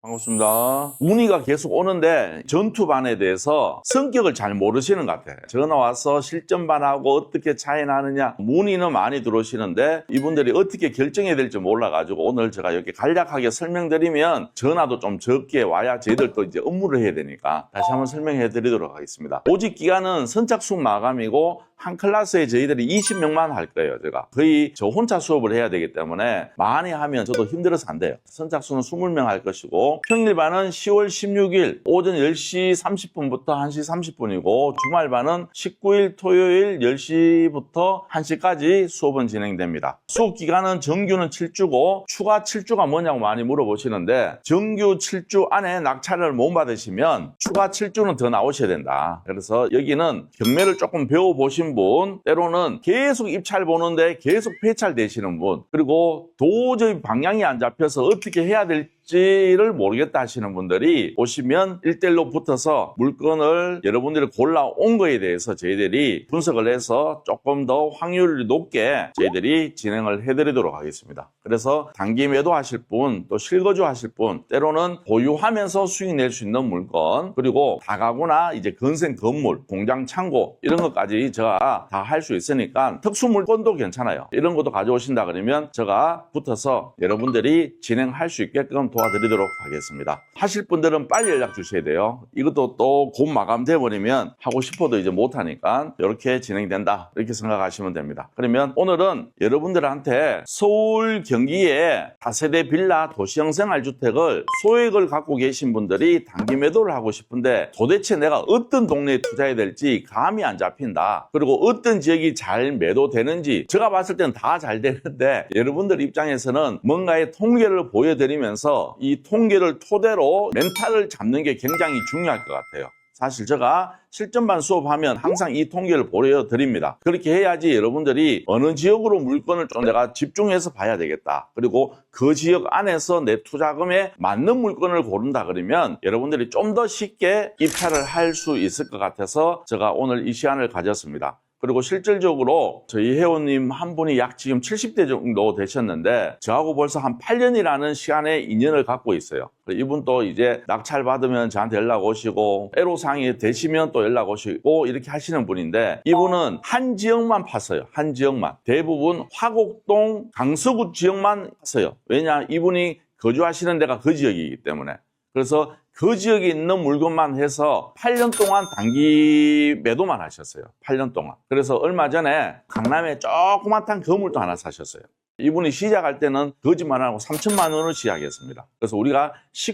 반갑습니다. 문의가 계속 오는데 전투반에 대해서 성격을 잘 모르시는 것 같아요. 전화 와서 실전반하고 어떻게 차이 나느냐 문의는 많이 들어오시는데 이분들이 어떻게 결정해야 될지 몰라가지고 오늘 제가 이렇게 간략하게 설명드리면 전화도 좀 적게 와야 저희들도 이제 업무를 해야 되니까 다시 한번 설명해 드리도록 하겠습니다. 모집 기간은 선착순 마감이고 한 클래스에 저희들이 20명만 할 거예요. 제가 거의 저 혼자 수업을 해야 되기 때문에 많이 하면 저도 힘들어서 안 돼요. 선착순은 20명 할 것이고 평일반은 10월 16일 오전 10시 30분부터 1시 30분이고 주말반은 19일 토요일 10시부터 1시까지 수업은 진행됩니다. 수업 기간은 정규는 7주고 추가 7주가 뭐냐고 많이 물어보시는데 정규 7주 안에 낙찰을 못 받으시면 추가 7주는 더 나오셔야 된다. 그래서 여기는 경매를 조금 배워보신 분, 때로는 계속 입찰 보는데 계속 폐찰되시는 분, 그리고 도저히 방향이 안 잡혀서 어떻게 해야 될지를 모르겠다 하시는 분들이 오시면 1대1로 붙어서 물건을 여러분들이 골라온 거에 대해서 저희들이 분석을 해서 조금 더 확률이 높게 저희들이 진행을 해드리도록 하겠습니다. 그래서 단기 매도하실 분, 또 실거주 하실 분, 때로는 보유하면서 수익 낼 수 있는 물건, 그리고 다가구나 이제 건설 건물, 공장 창고 이런 것까지 제가 다 할 수 있으니까 특수 물건도 괜찮아요. 이런 것도 가져오신다 그러면 제가 붙어서 여러분들이 진행할 수 있게끔 도와드리도록 하겠습니다. 하실 분들은 빨리 연락 주셔야 돼요. 이것도 또 곧 마감돼 버리면 하고 싶어도 이제 못하니까 이렇게 진행된다 이렇게 생각하시면 됩니다. 그러면 오늘은 여러분들한테 서울 경기에 다세대 빌라 도시형 생활주택을 소액을 갖고 계신 분들이 단기 매도를 하고 싶은데 도대체 내가 어떤 동네에 투자해야 될지 감이 안 잡힌다. 그리고 어떤 지역이 잘 매도되는지 제가 봤을 때는 다 잘 되는데 여러분들 입장에서는 뭔가의 통계를 보여드리면서 이 통계를 토대로 멘탈을 잡는 게 굉장히 중요할 것 같아요. 사실 제가 실전반 수업하면 항상 이 통계를 보여드립니다. 그렇게 해야지 여러분들이 어느 지역으로 물건을 좀 내가 집중해서 봐야 되겠다. 그리고 그 지역 안에서 내 투자금에 맞는 물건을 고른다 그러면 여러분들이 좀 더 쉽게 입찰을 할 수 있을 것 같아서 제가 오늘 이 시간을 가졌습니다. 그리고 실질적으로 저희 회원님 한 분이 약 지금 70대 정도 되셨는데 저하고 벌써 한 8년이라는 시간의 인연을 갖고 있어요. 이분도 이제 낙찰 받으면 저한테 연락 오시고 애로사항이 되시면 또 연락 오시고 이렇게 하시는 분인데 이분은 한 지역만 팠어요. 한 지역만. 대부분 화곡동, 강서구 지역만 팠어요. 왜냐? 이분이 거주하시는 데가 그 지역이기 때문에. 그래서 그 지역에 있는 물건만 해서 8년 동안 단기 매도만 하셨어요. 8년 동안. 그래서 얼마 전에 강남에 조그맣단 건물도 하나 사셨어요. 이분이 시작할 때는 거짓말 안 하고 3천만 원을 시작했습니다. 그래서 우리가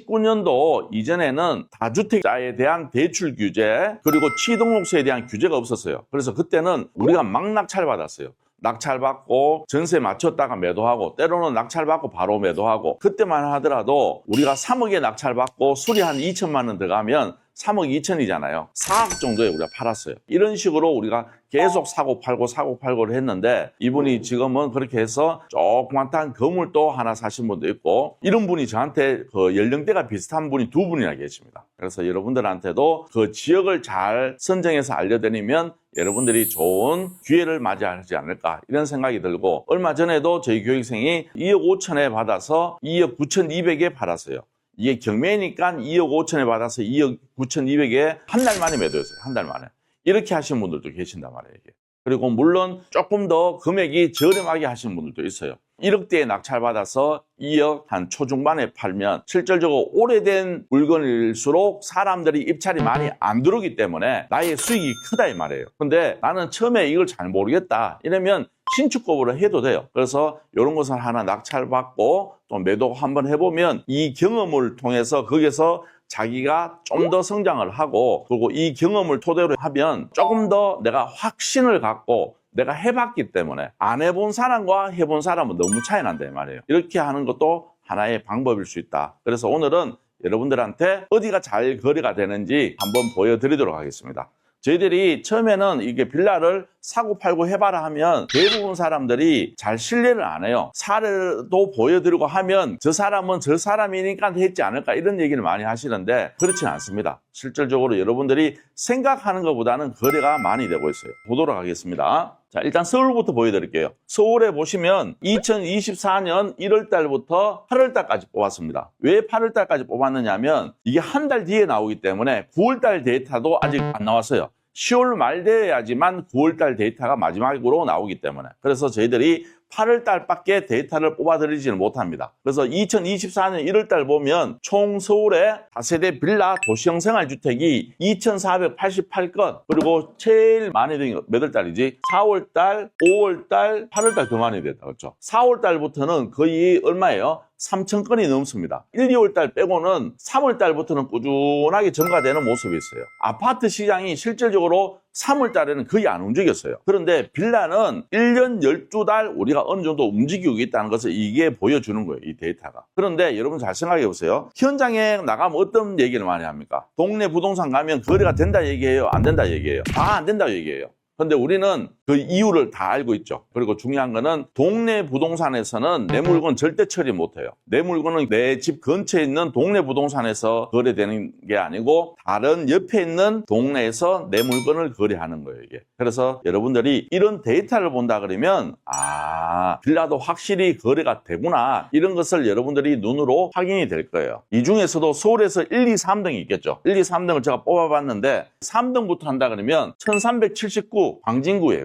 19년도 이전에는 다주택자에 대한 대출 규제 그리고 취등록세에 대한 규제가 없었어요. 그래서 그때는 우리가 막 낙찰 받았어요. 낙찰받고 전세 맞췄다가 매도하고 때로는 낙찰받고 바로 매도하고 그때만 하더라도 우리가 3억에 낙찰받고 수리 한 2천만 원 들어가면 3억 2천이잖아요. 4억 정도에 우리가 팔았어요. 이런 식으로 우리가 계속 사고 팔고를 했는데 이분이 지금은 그렇게 해서 조그만한 건물도 하나 사신 분도 있고 이런 분이 저한테 그 연령대가 비슷한 분이 두 분이나 계십니다. 그래서 여러분들한테도 그 지역을 잘 선정해서 알려드리면 여러분들이 좋은 기회를 맞이하지 않을까 이런 생각이 들고 얼마 전에도 저희 교육생이 2억 5천에 받아서 2억 9,200에 팔았어요. 이게 경매니까 2억 5천에 받아서 2억 9,200에 한 달 만에 매도했어요. 한 달 만에. 이렇게 하신 분들도 계신단 말이에요. 이게. 그리고 물론 조금 더 금액이 저렴하게 하신 분들도 있어요. 1억대에 낙찰받아서 2억 한 초중반에 팔면 실질적으로 오래된 물건일수록 사람들이 입찰이 많이 안 들어오기 때문에 나의 수익이 크다 이 말이에요. 근데 나는 처음에 이걸 잘 모르겠다 이러면 신축급으로 해도 돼요. 그래서 이런 것을 하나 낙찰받고 또 매도 한번 해보면 이 경험을 통해서 거기서 자기가 좀 더 성장을 하고 그리고 이 경험을 토대로 하면 조금 더 내가 확신을 갖고 내가 해봤기 때문에 안 해본 사람과 해본 사람은 너무 차이 난다 이 말이에요. 이렇게 하는 것도 하나의 방법일 수 있다. 그래서 오늘은 여러분들한테 어디가 잘 거래가 되는지 한번 보여드리도록 하겠습니다. 저희들이 처음에는 이게 빌라를 사고 팔고 해봐라 하면 대부분 사람들이 잘 신뢰를 안 해요. 사례도 보여드리고 하면 저 사람은 저 사람이니까 했지 않을까 이런 얘기를 많이 하시는데 그렇지 않습니다. 실질적으로 여러분들이 생각하는 것보다는 거래가 많이 되고 있어요. 보도록 하겠습니다. 자, 일단 서울부터 보여드릴게요. 서울에 보시면 2024년 1월 달부터 8월 달까지 뽑았습니다. 왜 8월 달까지 뽑았느냐면 이게 한 달 뒤에 나오기 때문에 9월 달 데이터도 아직 안 나왔어요. 10월 말 돼야지만 9월 달 데이터가 마지막으로 나오기 때문에. 그래서 저희들이 8월 달밖에 데이터를 뽑아드리지는 못합니다. 그래서 2024년 1월 달 보면 총 서울의 다세대 빌라 도시형 생활주택이 2,488건, 그리고 제일 많이 된 몇 월 달이지? 4월 달, 5월 달, 8월 달 더 많이 됐다. 그렇죠? 4월 달부터는 거의 얼마예요? 3,000건이 넘습니다. 1, 2월 달 빼고는 3월 달부터는 꾸준하게 증가되는 모습이 있어요. 아파트 시장이 실질적으로 3월 달에는 거의 안 움직였어요. 그런데 빌라는 1년 12달 우리가 어느 정도 움직이고 있다는 것을 이게 보여주는 거예요, 이 데이터가. 그런데 여러분 잘 생각해 보세요. 현장에 나가면 어떤 얘기를 많이 합니까? 동네 부동산 가면 거래가 된다 얘기해요? 안 된다 얘기해요? 다 안 된다 얘기해요. 근데 우리는 그 이유를 다 알고 있죠. 그리고 중요한 거는 동네 부동산에서는 내 물건 절대 처리 못해요. 내 물건은 내 집 근처에 있는 동네 부동산에서 거래되는 게 아니고 다른 옆에 있는 동네에서 내 물건을 거래하는 거예요, 이게. 그래서 여러분들이 이런 데이터를 본다 그러면 빌라도 확실히 거래가 되구나, 이런 것을 여러분들이 눈으로 확인이 될 거예요. 이 중에서도 서울에서 1, 2, 3등이 있겠죠. 1, 2, 3등을 제가 뽑아봤는데 3등부터 한다 그러면 1379 광진구예요.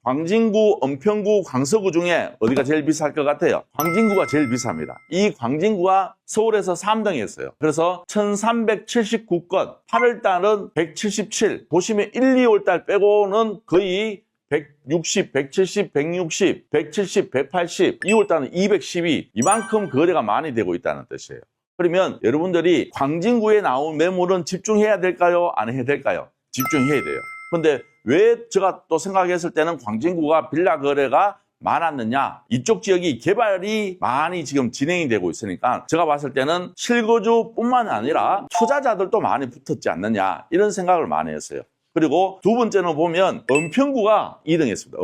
광진구, 은평구, 강서구 중에 어디가 제일 비쌀 것 같아요? 광진구가 제일 비쌉니다. 이 광진구가 서울에서 3등이었어요. 그래서 1379건, 8월 달은 177, 보시면 1, 2월 달 빼고는 거의 160, 170, 160, 170, 180, 2월 달은 212, 이만큼 거래가 많이 되고 있다는 뜻이에요. 그러면 여러분들이 광진구에 나온 매물은 집중해야 될까요? 안 해야 될까요? 집중해야 돼요. 근데 왜 제가 또 생각했을 때는 광진구가 빌라 거래가 많았느냐? 이쪽 지역이 개발이 많이 지금 진행이 되고 있으니까 제가 봤을 때는 실거주뿐만 아니라 투자자들도 많이 붙었지 않느냐, 이런 생각을 많이 했어요. 그리고 두 번째는 보면 은평구가 2등 했습니다.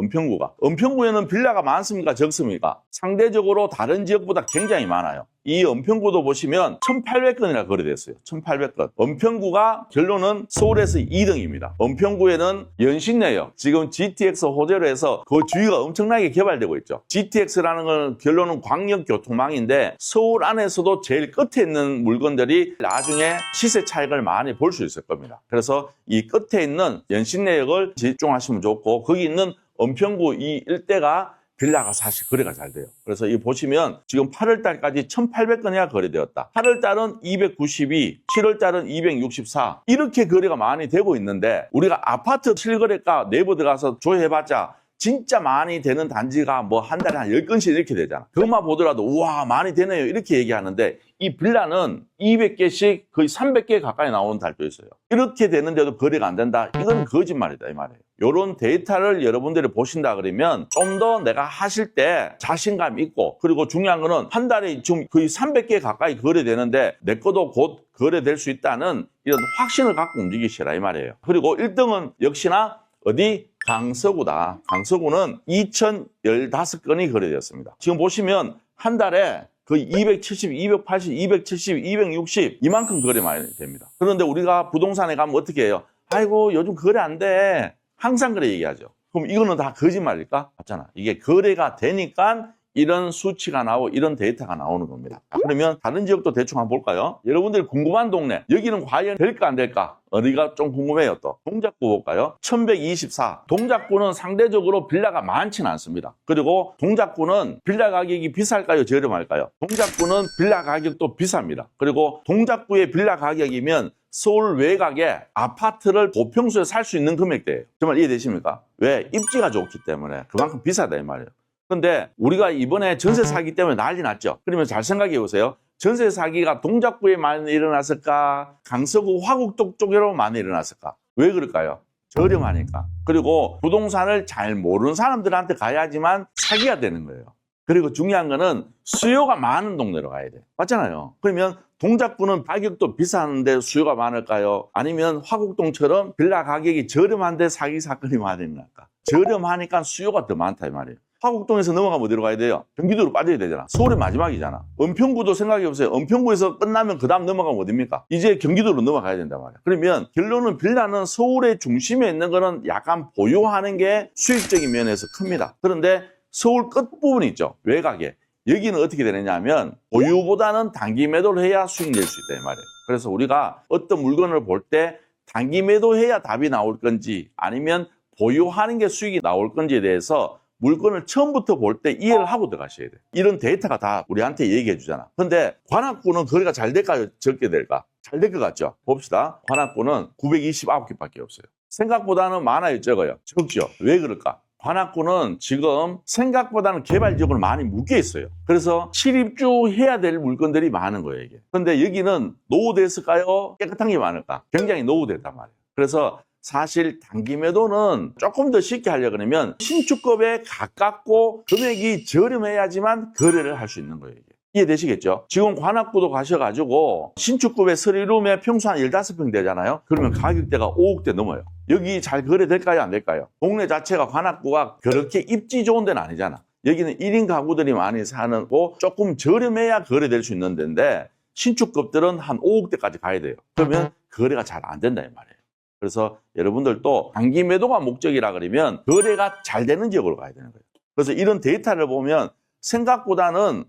은평구에는 빌라가 많습니까? 적습니까? 상대적으로 다른 지역보다 굉장히 많아요. 이 은평구도 보시면 1,800건이나 거래됐어요. 1,800건. 은평구가 결론은 서울에서 2등입니다. 은평구에는 연신내역, 지금 GTX 호재로 해서 그 주위가 엄청나게 개발되고 있죠. GTX라는 건 결론은 광역교통망인데 서울 안에서도 제일 끝에 있는 물건들이 나중에 시세 차익을 많이 볼 수 있을 겁니다. 그래서 이 끝에 있는 연신내역을 집중하시면 좋고, 거기 있는 은평구 이 일대가 빌라가 사실 거래가 잘 돼요. 그래서 이 보시면 지금 8월 달까지 1,800건이나 거래되었다. 8월 달은 292, 7월 달은 264, 이렇게 거래가 많이 되고 있는데 우리가 아파트 실거래가 네이버 들어가서 조회해봤자 진짜 많이 되는 단지가 뭐 한 달에 한 10건씩 이렇게 되잖아. 그것만 보더라도 우와 많이 되네요 이렇게 얘기하는데, 이 빌라는 200개씩 거의 300개 가까이 나오는 달도 있어요. 이렇게 되는데도 거래가 안 된다? 이건 거짓말이다 이 말이에요. 이런 데이터를 여러분들이 보신다 그러면 좀 더 내가 하실 때 자신감 있고, 그리고 중요한 거는 한 달에 지금 거의 300개 가까이 거래되는데 내 거도 곧 거래될 수 있다는 이런 확신을 갖고 움직이시라 이 말이에요. 그리고 1등은 역시나 어디? 강서구다. 강서구는 2,015건이 거래되었습니다. 지금 보시면 한 달에 거의 270, 280, 270, 260 이만큼 거래 많이 됩니다. 그런데 우리가 부동산에 가면 어떻게 해요? 아이고 요즘 거래 안 돼. 항상 그래 얘기하죠. 그럼 이거는 다 거짓말일까? 맞잖아. 이게 거래가 되니까 이런 수치가 나오고 이런 데이터가 나오는 겁니다. 그러면 다른 지역도 대충 한번 볼까요? 여러분들이 궁금한 동네, 여기는 과연 될까 안 될까? 어디가 좀 궁금해요 또. 동작구 볼까요? 1124. 동작구는 상대적으로 빌라가 많지는 않습니다. 그리고 동작구는 빌라 가격이 비쌀까요? 저렴할까요? 동작구는 빌라 가격도 비쌉니다. 그리고 동작구의 빌라 가격이면 서울 외곽에 아파트를 고평수에 살 수 있는 금액대예요. 정말 이해되십니까? 왜? 입지가 좋기 때문에 그만큼 비싸다 이 말이에요. 근데 우리가 이번에 전세 사기 때문에 난리 났죠. 그러면 잘 생각해 보세요. 전세 사기가 동작구에 많이 일어났을까? 강서구 화곡동 쪽으로 많이 일어났을까? 왜 그럴까요? 저렴하니까. 그리고 부동산을 잘 모르는 사람들한테 가야지만 사기가 되는 거예요. 그리고 중요한 거는 수요가 많은 동네로 가야 돼요. 맞잖아요. 그러면 동작구는 가격도 비싼데 수요가 많을까요? 아니면 화곡동처럼 빌라 가격이 저렴한데 사기 사건이 많이 일어날까? 저렴하니까 수요가 더 많다 이 말이에요. 화곡동에서 넘어가면 어디로 가야 돼요? 경기도로 빠져야 되잖아. 서울의 마지막이잖아. 은평구도 생각해보세요. 은평구에서 끝나면 그 다음 넘어가면 어딥니까? 이제 경기도로 넘어가야 된단 말이야. 그러면 결론은 빌라는 서울의 중심에 있는 거는 약간 보유하는 게 수익적인 면에서 큽니다. 그런데 서울 끝부분이 있죠. 외곽에. 여기는 어떻게 되느냐 하면 보유보다는 단기 매도를 해야 수익 낼 수 있다 이 말이에요. 그래서 우리가 어떤 물건을 볼 때 단기 매도해야 답이 나올 건지 아니면 보유하는 게 수익이 나올 건지에 대해서 물건을 처음부터 볼 때 이해를 하고 들어가셔야 돼요. 이런 데이터가 다 우리한테 얘기해 주잖아. 근데 관악구는 거리가 잘 될까요? 적게 될까? 잘 될 것 같죠? 봅시다. 관악구는 929개밖에 없어요. 생각보다는 많아요? 적어요? 적죠. 왜 그럴까? 관악구는 지금 생각보다는 개발적으로 많이 묶여 있어요. 그래서 실입주해야 될 물건들이 많은 거예요, 이게. 근데 여기는 노후됐을까요? 깨끗한 게 많을까? 굉장히 노후됐단 말이에요. 그래서 사실 단기 매도는 조금 더 쉽게 하려고 그러면 신축급에 가깝고 금액이 저렴해야지만 거래를 할 수 있는 거예요, 이게. 이해되시겠죠? 지금 관악구도 가셔가지고 신축급의 3룸에 평수 한 15평 되잖아요? 그러면 가격대가 5억대 넘어요. 여기 잘 거래될까요? 안 될까요? 동네 자체가 관악구가 그렇게 입지 좋은 데는 아니잖아. 여기는 1인 가구들이 많이 사는 거 조금 저렴해야 거래될 수 있는 데인데 신축급들은 한 5억대까지 가야 돼요. 그러면 거래가 잘 안 된다 이 말이에요. 그래서 여러분들도 단기 매도가 목적이라 그러면 거래가 잘 되는 지역으로 가야 되는 거예요. 그래서 이런 데이터를 보면 생각보다는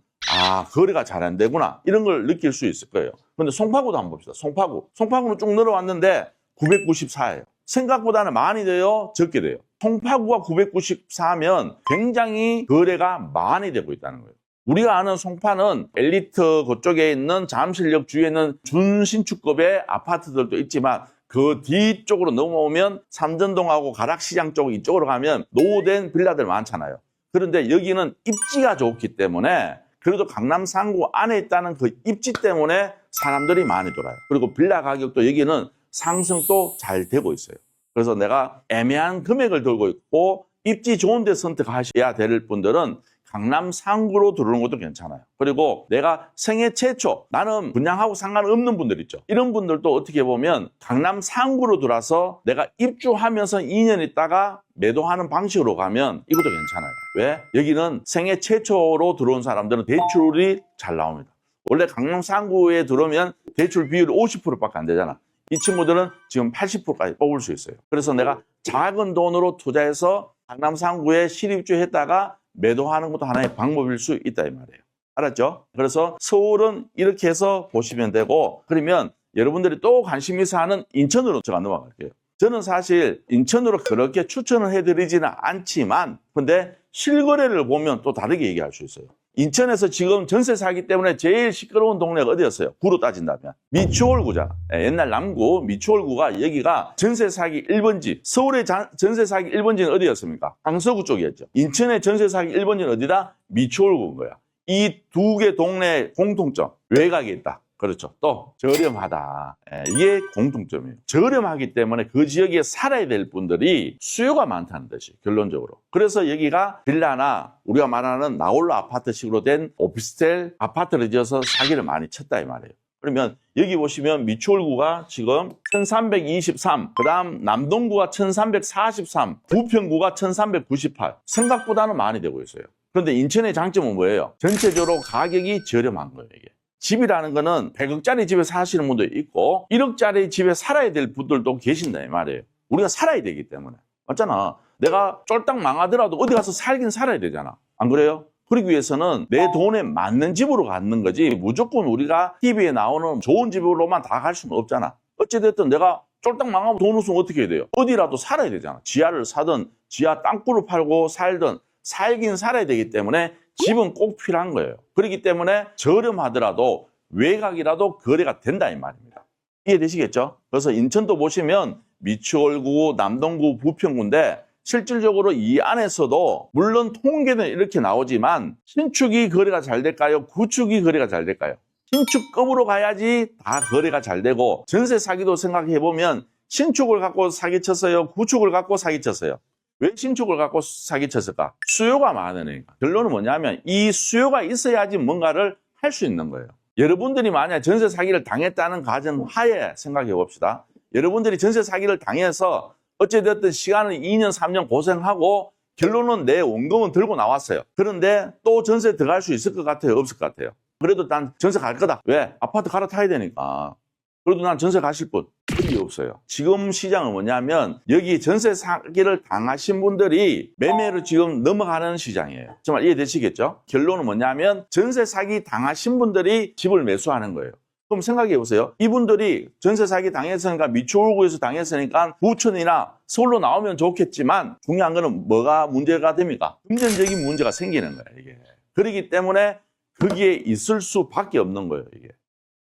거래가 잘 안 되구나 이런 걸 느낄 수 있을 거예요. 근데 송파구도 한번 봅시다. 송파구는 쭉 늘어왔는데 994예요. 생각보다는 많이 돼요? 적게 돼요? 송파구가 994면 굉장히 거래가 많이 되고 있다는 거예요. 우리가 아는 송파는 엘리트 그쪽에 있는 잠실역 주위에 있는 준신축급의 아파트들도 있지만 그 뒤쪽으로 넘어오면 삼전동하고 가락시장 쪽 이쪽으로 가면 노후된 빌라들 많잖아요. 그런데 여기는 입지가 좋기 때문에 그래도 강남 상구 안에 있다는 그 입지 때문에 사람들이 많이 돌아요. 그리고 빌라 가격도 여기는 상승도 잘 되고 있어요. 그래서 내가 애매한 금액을 들고 있고 입지 좋은 데 선택하셔야 될 분들은 강남 상구로 들어오는 것도 괜찮아요. 그리고 내가 생애 최초 나는 분양하고 상관없는 분들 있죠. 이런 분들도 어떻게 보면 강남 상구로 들어와서 내가 입주하면서 2년 있다가 매도하는 방식으로 가면 이것도 괜찮아요. 왜? 여기는 생애 최초로 들어온 사람들은 대출이 잘 나옵니다. 원래 강남 상구에 들어오면 대출 비율이 50%밖에 안 되잖아. 이 친구들은 지금 80%까지 뽑을 수 있어요. 그래서 내가 작은 돈으로 투자해서 강남 상구에 실입주했다가 매도하는 것도 하나의 방법일 수 있다 이 말이에요. 알았죠? 그래서 서울은 이렇게 해서 보시면 되고 그러면 여러분들이 또 관심 있어 하는 인천으로 제가 넘어갈게요. 저는 사실 인천으로 그렇게 추천을 해드리지는 않지만 근데 실거래를 보면 또 다르게 얘기할 수 있어요. 인천에서 지금 전세 사기 때문에 제일 시끄러운 동네가 어디였어요? 구로 따진다면 미추홀구잖아. 옛날 남구 미추홀구가 여기가 전세 사기 1번지. 서울의 전세 사기 1번지는 어디였습니까? 강서구 쪽이었죠. 인천의 전세 사기 1번지는 어디다? 미추홀구인 거야. 이 두 개 동네 공통점 외곽에 있다. 그렇죠. 또 저렴하다. 이게 공통점이에요. 저렴하기 때문에 그 지역에 살아야 될 분들이 수요가 많다는 뜻이 결론적으로. 그래서 여기가 빌라나 우리가 말하는 나홀로 아파트식으로 된 오피스텔 아파트를 지어서 사기를 많이 쳤다 이 말이에요. 그러면 여기 보시면 미추홀구가 지금 1323, 그 다음 남동구가 1343, 부평구가 1398. 생각보다는 많이 되고 있어요. 그런데 인천의 장점은 뭐예요? 전체적으로 가격이 저렴한 거예요, 이게. 집이라는 거는 100억짜리 집에 사시는 분도 있고 1억짜리 집에 살아야 될 분들도 계신다 이 말이에요. 우리가 살아야 되기 때문에. 맞잖아. 내가 쫄딱 망하더라도 어디 가서 살긴 살아야 되잖아. 안 그래요? 그러기 위해서는 내 돈에 맞는 집으로 가는 거지 무조건 우리가 TV에 나오는 좋은 집으로만 다 갈 수는 없잖아. 어찌됐든 내가 쫄딱 망하면 돈 없으면 어떻게 해야 돼요? 어디라도 살아야 되잖아. 지하를 사든 지하 땅굴을 팔고 살든 살긴 살아야 되기 때문에 집은 꼭 필요한 거예요. 그렇기 때문에 저렴하더라도 외곽이라도 거래가 된다 이 말입니다. 이해되시겠죠? 그래서 인천도 보시면 미추홀구, 남동구, 부평구인데 실질적으로 이 안에서도 물론 통계는 이렇게 나오지만 신축이 거래가 잘 될까요? 구축이 거래가 잘 될까요? 신축급으로 가야지 다 거래가 잘 되고 전세 사기도 생각해보면 신축을 갖고 사기쳤어요? 구축을 갖고 사기쳤어요? 왜 신축을 갖고 사기쳤을까? 수요가 많으니까. 결론은 뭐냐면 이 수요가 있어야지 뭔가를 할 수 있는 거예요. 여러분들이 만약 전세 사기를 당했다는 가정하에 생각해 봅시다. 여러분들이 전세 사기를 당해서 어찌됐든 시간을 2년, 3년 고생하고 결론은 내 원금은 들고 나왔어요. 그런데 또 전세 들어갈 수 있을 것 같아요? 없을 것 같아요? 그래도 난 전세 갈 거다. 왜? 아파트 갈아타야 되니까. 그래도 난 전세 가실 분 그게 없어요. 지금 시장은 뭐냐면 여기 전세 사기를 당하신 분들이 매매로 지금 넘어가는 시장이에요. 정말 이해되시겠죠? 결론은 뭐냐면 전세 사기 당하신 분들이 집을 매수하는 거예요. 그럼 생각해 보세요. 이분들이 전세 사기 당했으니까 미추홀구에서 당했으니까 부천이나 서울로 나오면 좋겠지만 중요한 거는 뭐가 문제가 됩니까? 금전적인 문제가 생기는 거예요, 이게. 그렇기 때문에 거기에 있을 수밖에 없는 거예요, 이게.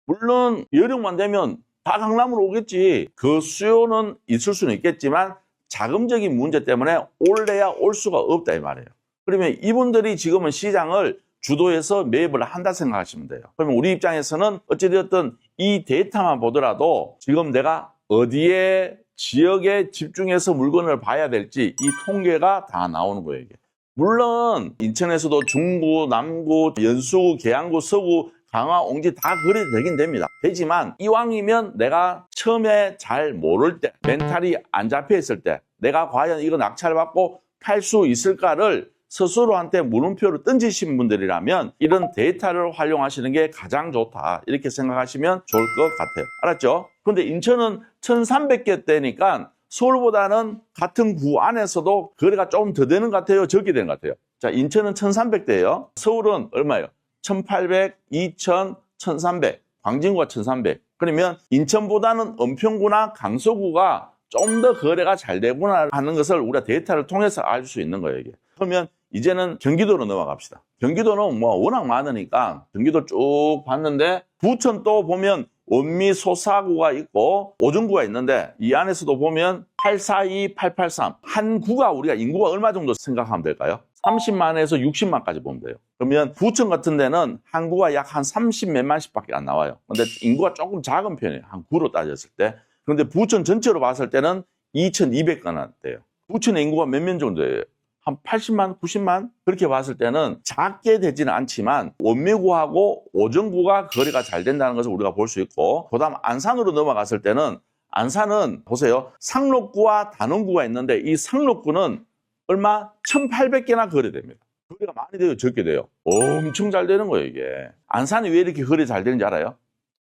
물론 여름만 되면 다 강남으로 오겠지. 그 수요는 있을 수는 있겠지만 자금적인 문제 때문에 올래야 올 수가 없다 이 말이에요. 그러면 이분들이 지금은 시장을 주도해서 매입을 한다 생각하시면 돼요. 그러면 우리 입장에서는 어찌되었든 이 데이터만 보더라도 지금 내가 어디에 지역에 집중해서 물건을 봐야 될지 이 통계가 다 나오는 거예요. 이게. 물론 인천에서도 중구, 남구, 연수구, 계양구, 서구, 강화, 옹지 다 거래도 되긴 됩니다. 되지만 이왕이면 내가 처음에 잘 모를 때, 멘탈이 안 잡혀 있을 때 내가 과연 이거 낙찰받고 팔 수 있을까를 스스로한테 물음표를 던지신 분들이라면 이런 데이터를 활용하시는 게 가장 좋다. 이렇게 생각하시면 좋을 것 같아요. 알았죠? 근데 인천은 1,300개대니까 서울보다는 같은 구 안에서도 거래가 조금 더 되는 것 같아요? 적게 되는 것 같아요? 자, 인천은 1,300대예요. 서울은 얼마예요? 1,800, 2,000, 1,300. 광진구가 1,300. 그러면 인천보다는 은평구나 강서구가 좀 더 거래가 잘 되구나 하는 것을 우리가 데이터를 통해서 알 수 있는 거예요, 이게. 그러면 이제는 경기도로 넘어갑시다. 경기도는 뭐 워낙 많으니까 경기도 쭉 봤는데 부천 또 보면 원미 소사구가 있고 오정구가 있는데 이 안에서도 보면 842, 883 한 구가 우리가 인구가 얼마 정도 생각하면 될까요? 30만에서 60만까지 보면 돼요. 그러면 부천 같은 데는 한 구가 약 한 30 몇만씩밖에 안 나와요. 근데 인구가 조금 작은 편이에요. 한 구로 따졌을 때. 그런데 부천 전체로 봤을 때는 2,200가나 돼요. 부천의 인구가 몇 명 정도예요? 한 80만, 90만? 그렇게 봤을 때는 작게 되지는 않지만 원미구하고 오정구가 거래가 잘 된다는 것을 우리가 볼 수 있고 그다음 안산으로 넘어갔을 때는 안산은 보세요. 상록구와 단원구가 있는데 이 상록구는 얼마? 1,800개나 거래됩니다. 거래가 많이 돼요? 적게 돼요? 엄청 잘 되는 거예요, 이게. 안산이 왜 이렇게 거래 잘 되는지 알아요?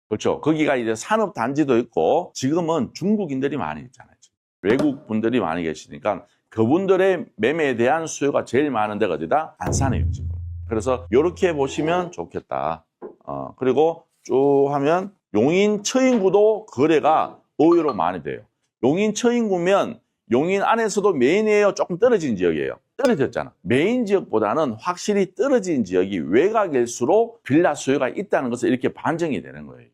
그렇죠. 거기가 이제 산업단지도 있고 지금은 중국인들이 많이 있잖아요. 외국 분들이 많이 계시니까 그분들의 매매에 대한 수요가 제일 많은 데가 어디다? 안산이에요, 지금. 그래서 이렇게 보시면 좋겠다. 그리고 쭉 하면 용인 처인구도 거래가 의외로 많이 돼요. 용인 처인구면 용인 안에서도 메인이에요? 조금 떨어진 지역이에요? 떨어졌잖아. 메인 지역보다는 확실히 떨어진 지역이 외곽일수록 빌라 수요가 있다는 것을 이렇게 반증이 되는 거예요. 이게.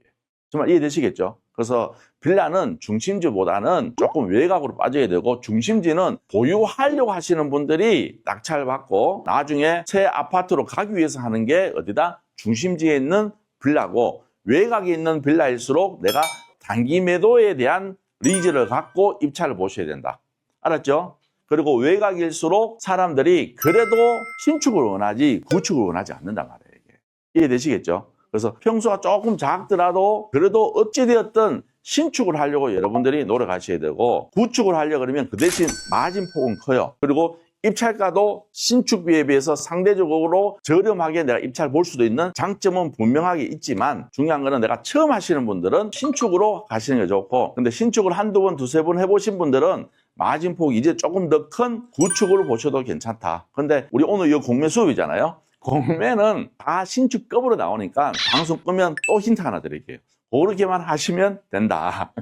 정말 이해되시겠죠? 그래서 빌라는 중심지보다는 조금 외곽으로 빠져야 되고 중심지는 보유하려고 하시는 분들이 낙찰받고 나중에 새 아파트로 가기 위해서 하는 게 어디다? 중심지에 있는 빌라고 외곽에 있는 빌라일수록 내가 단기 매도에 대한 리즈를 갖고 입찰을 보셔야 된다. 알았죠? 그리고 외곽일수록 사람들이 그래도 신축을 원하지 구축을 원하지 않는단 말이에요. 이게. 이해되시겠죠? 그래서 평수가 조금 작더라도 그래도 어찌되었든 신축을 하려고 여러분들이 노력하셔야 되고 구축을 하려고 그러면 그 대신 마진폭은 커요. 그리고 입찰가도 신축비에 비해서 상대적으로 저렴하게 내가 입찰 볼 수도 있는 장점은 분명하게 있지만 중요한 거는 내가 처음 하시는 분들은 신축으로 가시는 게 좋고 근데 신축을 한두 번, 두세 번 해보신 분들은 마진폭이 이제 조금 더 큰 구축으로 보셔도 괜찮다. 근데 우리 오늘 이 공매 수업이잖아요. 공매는 다 신축급으로 나오니까 방송 끄면 또 힌트 하나 드릴게요. 그렇게만 하시면 된다.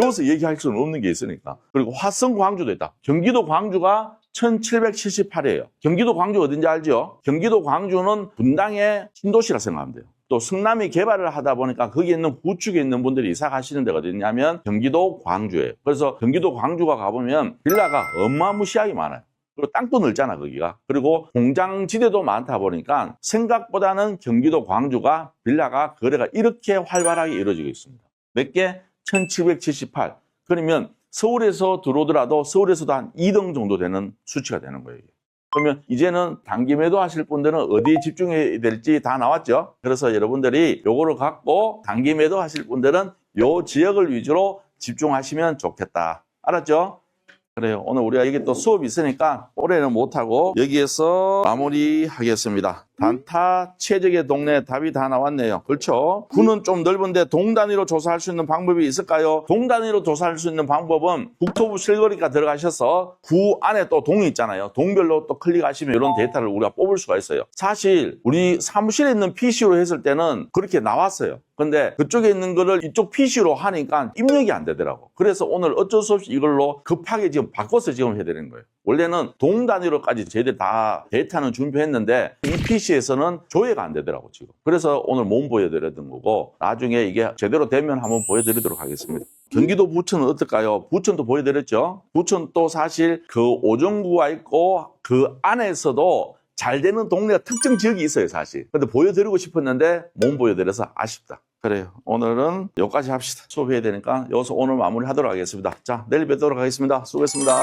여기서 얘기할 수는 없는 게 있으니까. 그리고 화성 광주도 있다. 경기도 광주가 1778이에요. 경기도 광주 어딘지 알죠? 경기도 광주는 분당의 신도시라 생각하면 돼요. 또 성남이 개발을 하다 보니까 거기에 있는 구축에 있는 분들이 이사 가시는 데가 어디냐면 경기도 광주예요. 그래서 경기도 광주가 가보면 빌라가 어마무시하게 많아요. 그리고 땅도 넓잖아, 거기가. 그리고 공장지대도 많다 보니까 생각보다는 경기도 광주가 빌라가 거래가 이렇게 활발하게 이루어지고 있습니다. 몇 개? 1778. 그러면 서울에서 들어오더라도 서울에서도 한 2등 정도 되는 수치가 되는 거예요. 그러면 이제는 단기 매도 하실 분들은 어디에 집중해야 될지 다 나왔죠? 그래서 여러분들이 요거를 갖고 단기 매도 하실 분들은 요 지역을 위주로 집중하시면 좋겠다. 알았죠? 그래요. 오늘 우리가 여기 또 수업이 있으니까 올해는 못하고 여기에서 마무리하겠습니다. 단타 최적의 동네 답이 다 나왔네요. 그렇죠? 구는 좀 넓은데 동 단위로 조사할 수 있는 방법이 있을까요? 동 단위로 조사할 수 있는 방법은 국토부 실거래가 들어가셔서 구 안에 또 동이 있잖아요. 동별로 또 클릭하시면 이런 데이터를 우리가 뽑을 수가 있어요. 사실 우리 사무실에 있는 PC로 했을 때는 그렇게 나왔어요. 근데 그쪽에 있는 거를 이쪽 PC로 하니까 입력이 안 되더라고. 그래서 오늘 어쩔 수 없이 이걸로 급하게 지금 바꿔서 지금 해야 되는 거예요. 원래는 동 단위로까지 저희들 다 데이터는 준비했는데 이 PC에서는 조회가 안 되더라고 지금. 그래서 오늘 못 보여드렸던 거고 나중에 이게 제대로 되면 한번 보여드리도록 하겠습니다. 경기도 부천은 어떨까요? 부천도 보여드렸죠. 부천도 사실 그 오정구가 있고 그 안에서도 잘 되는 동네가 특정 지역이 있어요 사실. 근데 보여드리고 싶었는데 못 보여드려서 아쉽다. 그래요. 오늘은 여기까지 합시다. 수업해야 되니까 여기서 오늘 마무리하도록 하겠습니다. 자, 내일 뵙도록 하겠습니다. 수고했습니다.